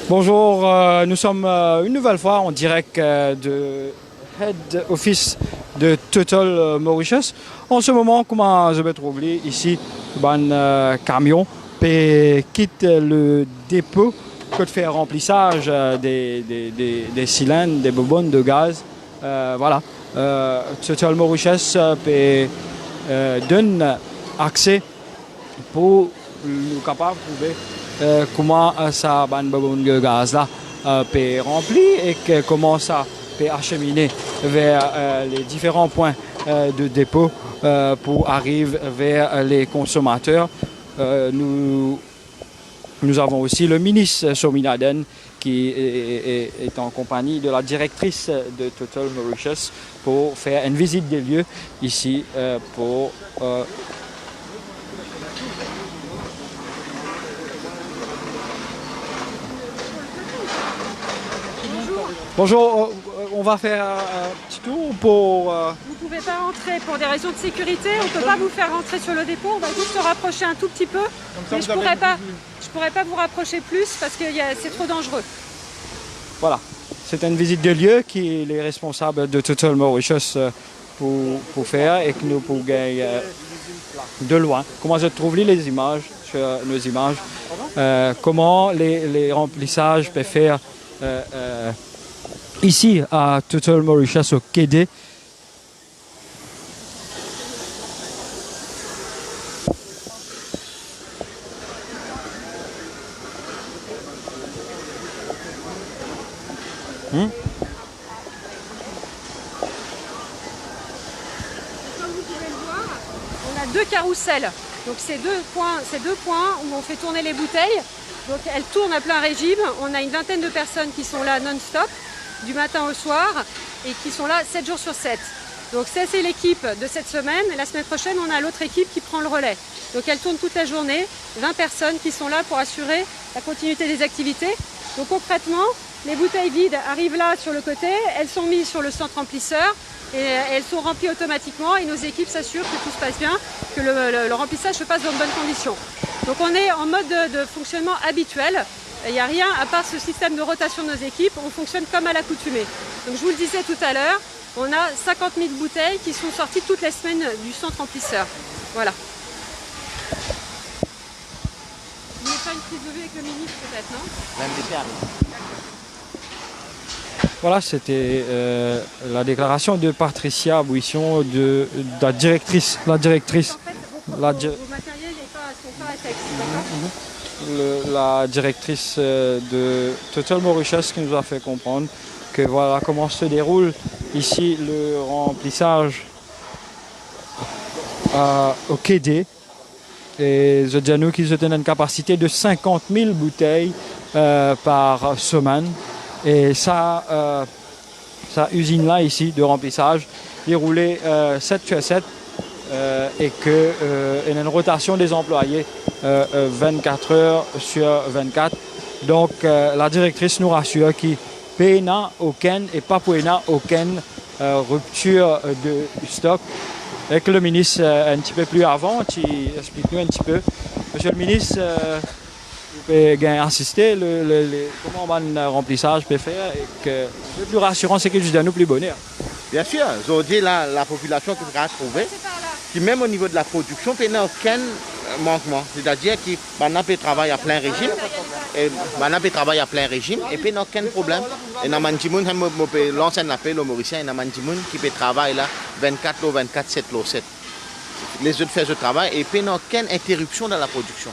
Bonjour, nous sommes une nouvelle fois en direct de Head Office de Total Mauritius. En ce moment, comment je vais trouver ici, un camion quitte le dépôt que de faire remplissage des cylindres, des bonbonnes de gaz. Voilà, Total Mauritius donne accès pour nous capables de trouver comment ça de gaz là peut remplir et comment ça peut acheminer vers les différents points de dépôt pour arriver vers les consommateurs. Nous avons aussi le ministre Sominaden qui est en compagnie de la directrice de Total Mauritius pour faire une visite des lieux ici pour Bonjour, on va faire un petit tour pour... Vous ne pouvez pas rentrer pour des raisons de sécurité, on ne peut pas vous faire rentrer sur le dépôt, on va juste se rapprocher un tout petit peu, mais je ne pourrais pas vous rapprocher plus parce que c'est trop dangereux. Voilà, c'est une visite de lieu qui les responsables de Total Mauritius pour faire et que nous pouvons gagner de loin. Comment je trouve les images sur nos images, comment les remplissages peuvent faire ici à Total Mauritius au Kédé. Comme vous pouvez le voir, on a deux carousels. Donc c'est deux points où on fait tourner les bouteilles. Donc elles tournent à plein régime. On a une vingtaine de personnes qui sont là non-stop, du matin au soir, et qui sont là 7 jours sur 7. Donc ça c'est l'équipe de cette semaine. La semaine prochaine, on a l'autre équipe qui prend le relais. Donc elle tourne toute la journée, 20 personnes qui sont là pour assurer la continuité des activités. Donc concrètement, les bouteilles vides arrivent là sur le côté, elles sont mises sur le centre remplisseur et elles sont remplies automatiquement et nos équipes s'assurent que tout se passe bien, que le remplissage se passe dans de bonnes conditions. Donc on est en mode de fonctionnement habituel. Il n'y a rien à part ce système de rotation de nos équipes, on fonctionne comme à l'accoutumée. Donc je vous le disais tout à l'heure, on a 50 000 bouteilles qui sont sorties toutes les semaines du centre remplisseur. Voilà. Vous voulez faire une prise de vue avec le ministre peut-être, non? Voilà, c'était la déclaration de Patricia Buisson, de la directrice. En fait, vos matériels sont pas à texte, d'accord? La directrice de Total Mauritius qui nous a fait comprendre que voilà comment se déroule ici le remplissage au Kédé. Et je dis à nous qu'ils ont une capacité de 50 000 bouteilles par semaine. Et ça usine-là ici de remplissage déroulée 7 sur 7 et qu'il y a une rotation des employés 24 heures sur 24. Donc la directrice nous rassure qu'il n'y a aucune et pas pour aucune rupture de stock. Et que le ministre, un petit peu plus avant, tu expliques-nous un petit peu. Monsieur le ministre, vous pouvez assister, comment un remplissage peut faire et que le plus rassurant, c'est que je donne nous plus bonheur. Bien sûr, aujourd'hui, la population qui sera trouvée, qui même au niveau de la production, il n'y a aucun manquement. C'est-à-dire qu'on peut travailler à plein régime, et puis il n'y a aucun problème. Et on lance un appel aux Mauriciens, il y a qui peut travailler là 24 lots 24, 7 lots 7. Les autres font ce travail et puis il n'y a aucune interruption dans la production.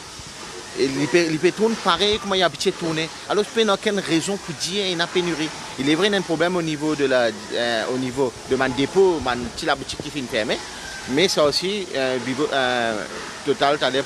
Il peut tourner pareil comme il a habitué de tourner. Alors il n'y a aucune raison pour dire qu'il y a une pénurie. Il est vrai qu'il y a un problème au niveau de mon dépôt, la boutique qui finit fermée. Mais ça aussi, Total a donné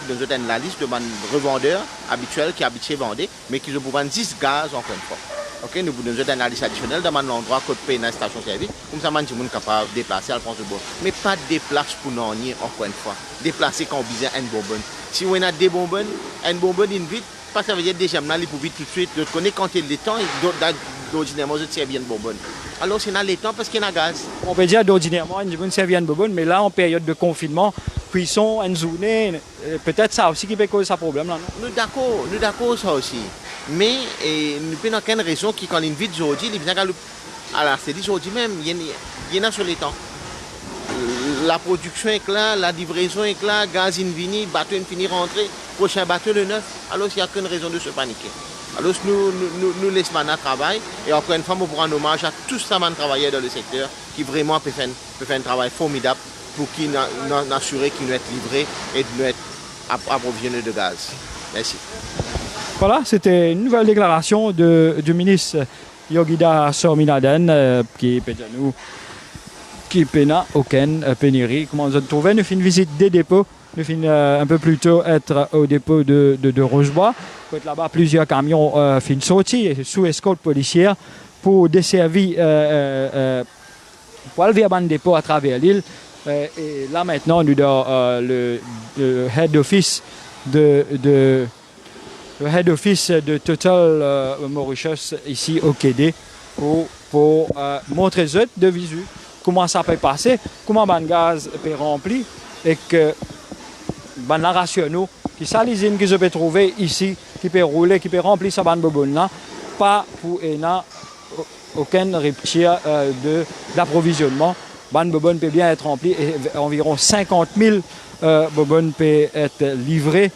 la liste de mon revendeur habituel qui est habitué à vendre, mais qui ont 10 gaz encore une fois. Okay, nous vous donnons une analyse additionnelle dans mon endroit côté paye dans la station-service. Comme ça, je suis capable de déplacer à prendre le bon. Mais pas de déplacer pour nous, encore une fois. Déplacer quand on besoin une bonbonne. Si on a des bonbonnes, une bonbonne in vite, pas ça veut dire déjà là, il faut vite tout de suite. Je connais quand il y a le temps, d'ordinairement, je tiens bien une bonbonne. Alors, c'est dans le temps parce qu'il y a gaz. On peut dire d'ordinairement, une bonne servie une bonbonne, mais là, en période de confinement, cuisson, une journée, peut-être ça aussi qui peut causer ce problème là, non? Nous d'accord ça aussi. Mais nous n'avons aucune raison qui, quand une vite aujourd'hui, il vient à la c'est dit aujourd'hui même, il y en a sur les temps. La production est là, la livraison est là, gaz infini, bateau infini rentré, prochain bateau le 9. Alors il n'y a aucune raison de se paniquer. Alors nous laissons maintenant travail et encore une fois, nous pourrons un hommage à tous ces travailleurs dans le secteur qui vraiment peuvent faire un travail formidable pour qu'ils assurer qu'ils nous être livrés et de nous être approvisionnés de gaz. Merci. Voilà, c'était une nouvelle déclaration du ministre Yogita Sorminaden qui peut nous qui n'a aucune pénurie. Comment on se trouvait? Nous faisons une visite des dépôts. Nous faisons un peu plus tôt être au dépôt de Rochebois. Là-bas, plusieurs camions finissent sortis sous escorte policière pour desservir pour aller vers un dépôt à travers l'île. Et là maintenant, nous avons le head office le head office de Total Mauritius ici au Quédé pour montrer de visu comment ça peut passer, comment le gaz peut remplir et que la ration qui sont les usines que je peux trouver ici, qui peut rouler, qui peut remplir sa bande bobonne là, pas pour aucune rupture d'approvisionnement. Bande bobonne peut bien être remplie et environ 50 000 bobonnes peuvent être livrées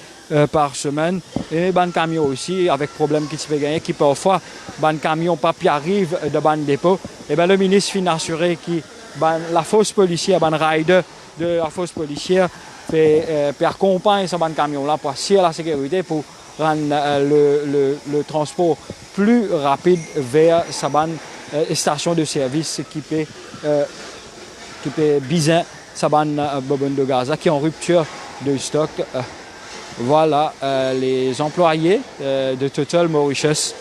par semaine. Et ban camion aussi, avec problème qui se fait gagner, qui parfois, ban camion papier arrive de ban dépôt. Et bien le ministre finit assuré que la force policière, ban rider de la force policière, peut accompagner ce ban camion là pour assurer la sécurité, pour rendre le transport plus rapide vers sa ban station de service qui peut biser sa ban bobonne de gaz qui est en rupture de stock. Voilà les employés de Total Mauritius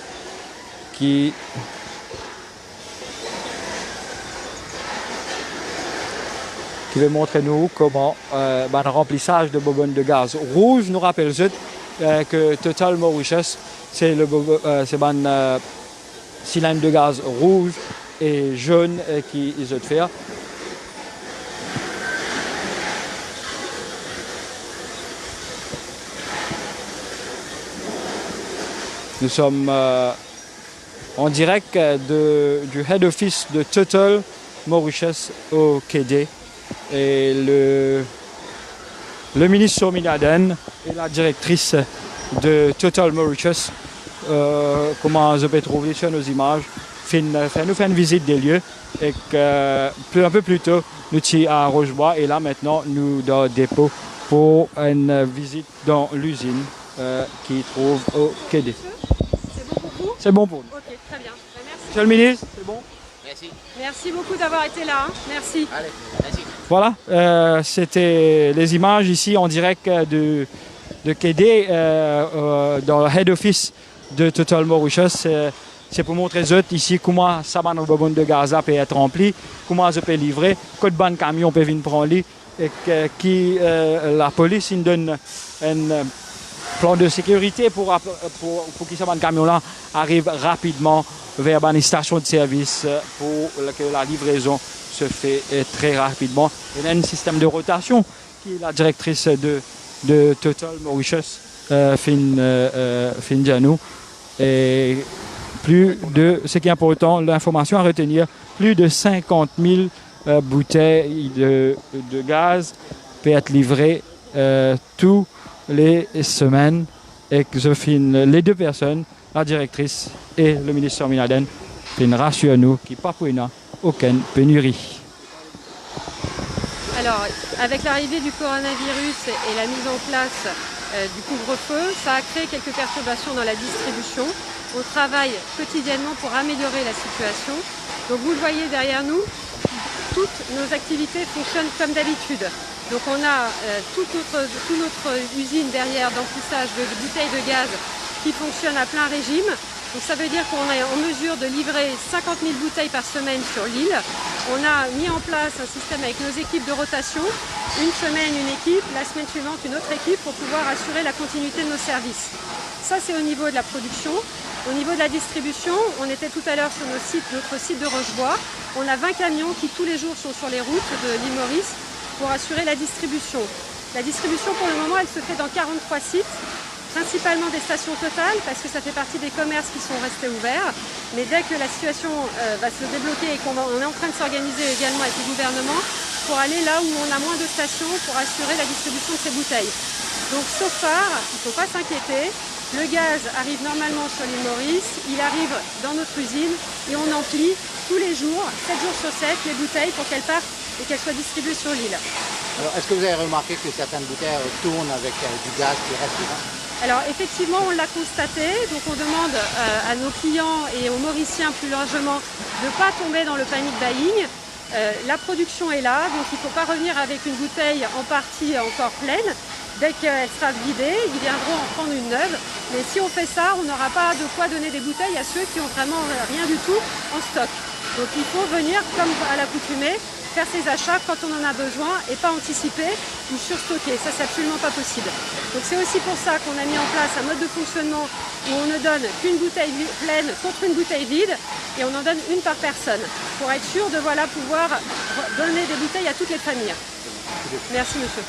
qui veut montrer nous comment le remplissage de bobonnes de gaz rouge nous rappelle que Total Mauritius c'est un cylindre de gaz rouge et jaune qui ils ont fait. Nous sommes en direct du head office de Total Mauritius au Quédé. Et le ministre Sorminaden et la directrice de Total Mauritius, comment je peux trouver sur nos images, nous fait une visite des lieux. Et un peu plus tôt, nous sommes à Rochebois et là maintenant nous dans le dépôt pour une visite dans l'usine qui trouve au Quédé. C'est bon pour nous. Ok, très bien. Merci. Monsieur le ministre, c'est bon? Merci. Merci beaucoup d'avoir été là. Merci. Allez, merci. Voilà, c'était les images ici en direct de Quédé dans le head office de Total Mauritius. C'est pour montrer ici comment ça va nos bobonnes de gaz peut être rempli, comment ça peut livrer, quel ban camion peut venir prendre et la police nous donne un plan de sécurité pour que ce camion-là arrive rapidement vers une station de service pour que la livraison se fait très rapidement. Il y a un système de rotation qui est la directrice de Total Mauritius, Fin Janou. Et ce qui est important, l'information à retenir, plus de 50 000 bouteilles de gaz peuvent être livrées tous les semaines et que je filme les deux personnes, la directrice et le ministre Sorminaden, rassurent nous qu'il n'y a pas aucune pénurie. Alors, avec l'arrivée du coronavirus et la mise en place du couvre-feu, ça a créé quelques perturbations dans la distribution. On travaille quotidiennement pour améliorer la situation. Donc vous le voyez derrière nous, toutes nos activités fonctionnent comme d'habitude. Donc on a toute notre usine derrière d'emplissage de bouteilles de gaz qui fonctionne à plein régime. Donc ça veut dire qu'on est en mesure de livrer 50 000 bouteilles par semaine sur l'île. On a mis en place un système avec nos équipes de rotation. Une semaine, une équipe, la semaine suivante, une autre équipe pour pouvoir assurer la continuité de nos services. Ça, c'est au niveau de la production. Au niveau de la distribution, on était tout à l'heure sur notre site de Rochebois. On a 20 camions qui tous les jours sont sur les routes de l'île Maurice pour assurer la distribution. La distribution, pour le moment, elle se fait dans 43 sites. principalement des stations Total, parce que ça fait partie des commerces qui sont restés ouverts. Mais dès que la situation va se débloquer et qu'on est en train de s'organiser également avec le gouvernement pour aller là où on a moins de stations pour assurer la distribution de ces bouteilles. Donc sauf phare, il ne faut pas s'inquiéter. Le gaz arrive normalement sur l'île Maurice, il arrive dans notre usine et on emplit tous les jours, 7 jours sur 7, les bouteilles pour qu'elles partent et qu'elles soient distribuées sur l'île. Alors, est-ce que vous avez remarqué que certaines bouteilles tournent avec du gaz qui reste dedans? Alors effectivement, on l'a constaté, donc on demande à nos clients et aux Mauriciens plus largement de ne pas tomber dans le panic buying. La production est là, donc il ne faut pas revenir avec une bouteille en partie encore pleine. Dès qu'elle sera vidée, ils viendront en prendre une neuve. Mais si on fait ça, on n'aura pas de quoi donner des bouteilles à ceux qui ont vraiment rien du tout en stock. Donc il faut venir, comme à l'accoutumée, faire ses achats quand on en a besoin et pas anticiper ou surstocker. Ça, c'est absolument pas possible. Donc c'est aussi pour ça qu'on a mis en place un mode de fonctionnement où on ne donne qu'une bouteille pleine contre une bouteille vide et on en donne une par personne pour être sûr de pouvoir donner des bouteilles à toutes les familles. Merci monsieur.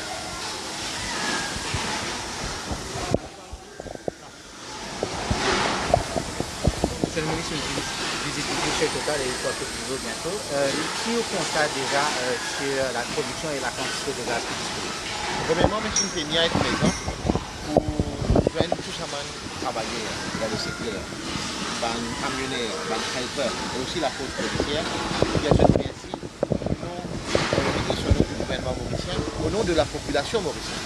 Monsieur le ministre, une visite chez Total et une fois que tu veux bientôt. Qui au constat déjà sur la production et la quantité de gaz qui est disponible? Premièrement, M. Peña est présent pour joindre tous les travailler dans le secteur, les camionneurs, les helpers et aussi la force policière. Et je remercie au gouvernement mauricien, au nom de la population mauricienne.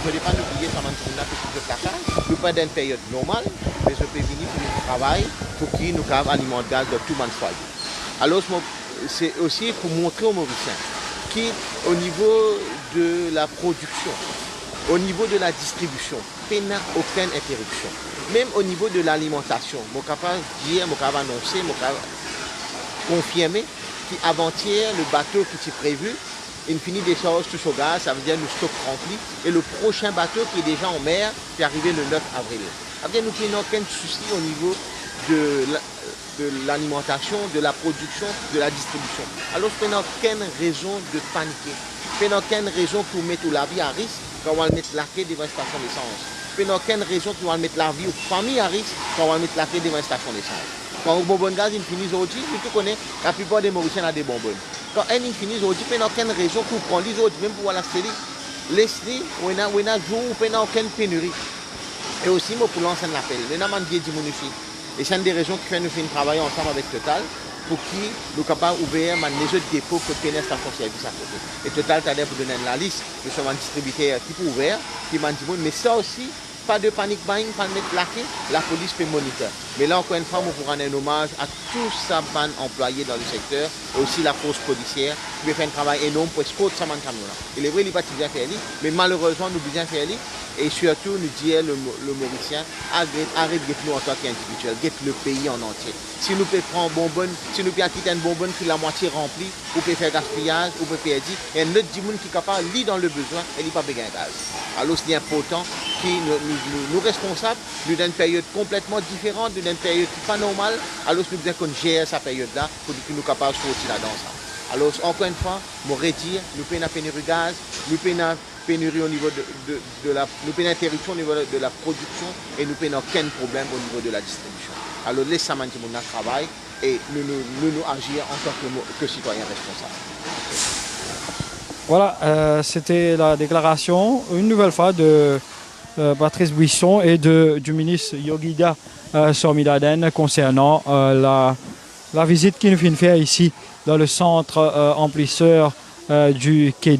Je ne vais pas oublier ça maintenant que je partage. Nous pas d'une période normale, mais je peux venir pour le travail pour qu'il nous ait aliment de gaz de tout le monde foyer. Alors c'est aussi pour montrer aux Mauriciens qu'au niveau de la production, au niveau de la distribution, il n'y a aucune interruption. Même au niveau de l'alimentation, je suis capable de dire, je suis capable d'annoncer, je suis capable de confirmer qu'avant-hier, le bateau qui était prévu, il finit des choses tout au gaz, ça veut dire le stock rempli. Et le prochain bateau qui est déjà en mer, qui est arrivé le 9 avril. Après, nous n'avons aucun souci au niveau de l'alimentation, de la production, de la distribution. Alors, nous n'avons aucune raison de paniquer. Nous n'avons aucune raison pour mettre la vie à risque quand on va mettre la clé devant une station d'essence. Nous n'avons aucune raison pour mettre la vie aux familles à risque quand on va mettre la clé devant une station d'essence. Quand le bonbon de gaz finit aujourd'hui, nous connaissons, la plupart des Mauriciens ont des bonbons. Quand un finit aujourd'hui, il n'y a aucune raison pour prendre les autres, même pour la série. Laisse-les, on a jour où il n'y a aucune pénurie. Et aussi, moi, pour lancer un appel, nous avons dit et c'est une des raisons qui fait nous travailler ensemble avec Total pour qu'ils soient capables d'ouvrir les autres dépôts que le station service à côté. Et Total, tu as pour donner la liste, nous sommes un distributeur qui peut ouvrir, qui m'a dit, mais ça aussi, pas de panique buying, pas de mettre laqué, la police peut monitorer. Mais là, encore une fois, nous pourrons rendre un hommage à tous ces employés dans le secteur, et aussi la force policière, qui fait un travail énorme pour escorter ces camions-là. Il est vrai, il n'est pas bien fait, mais malheureusement, nous bien fait. Et surtout, nous disons le Mauricien, arrête de nous en tant qu'individuel, guette le pays en entier. Si nous pouvons prendre un bonbon, si nous pouvons quitter un bonbon qui est la moitié rempli, ou peut faire gaspillage, ou peut faire dit, et un autre monde qui est capable de lire dans le besoin, et il n'est pas besoin de gaz. Alors c'est important que nous responsables, nous dans une période complètement différente, d'une période qui n'est pas normale, alors nous devons qu'on gère cette période-là pour que nous soyons capables de sortir là-dedans. Alors encore une fois, je voudrais dire, nous payons la pénurie de gaz, nous payons pénurie au niveau nous payons interruption au niveau de la production et nous payons aucun problème au niveau de la distribution. Alors laissez moi notre travail et nous agir en tant que citoyens responsables. Voilà, c'était la déclaration une nouvelle fois de Patrice Buisson et du ministre Yogida Sormidaden concernant la visite qu'il nous vient faire ici dans le centre emplisseur du Quai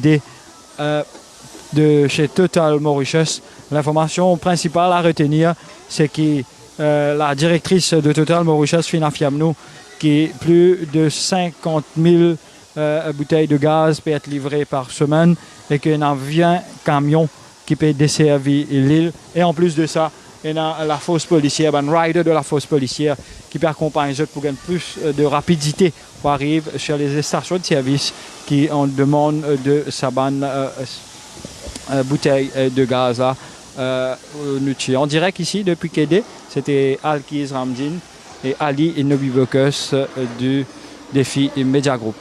de chez Total Mauritius. L'information principale à retenir, c'est que la directrice de Total Mauritius, Fina Fiamnou, qui plus de 50 000 bouteilles de gaz peuvent être livrées par semaine et qu'il y a 20 camions qui peuvent desservir l'île. Et en plus de ça, il y a la force policière, un rider de la force policière qui peut accompagner eux pour gagner plus de rapidité pour arriver sur les stations de service qui en demandent de sa bouteille de gaz là. En direct ici depuis Kédé, c'était Alkiz Ramdin et Ali Nobibokus du Défi Media Group.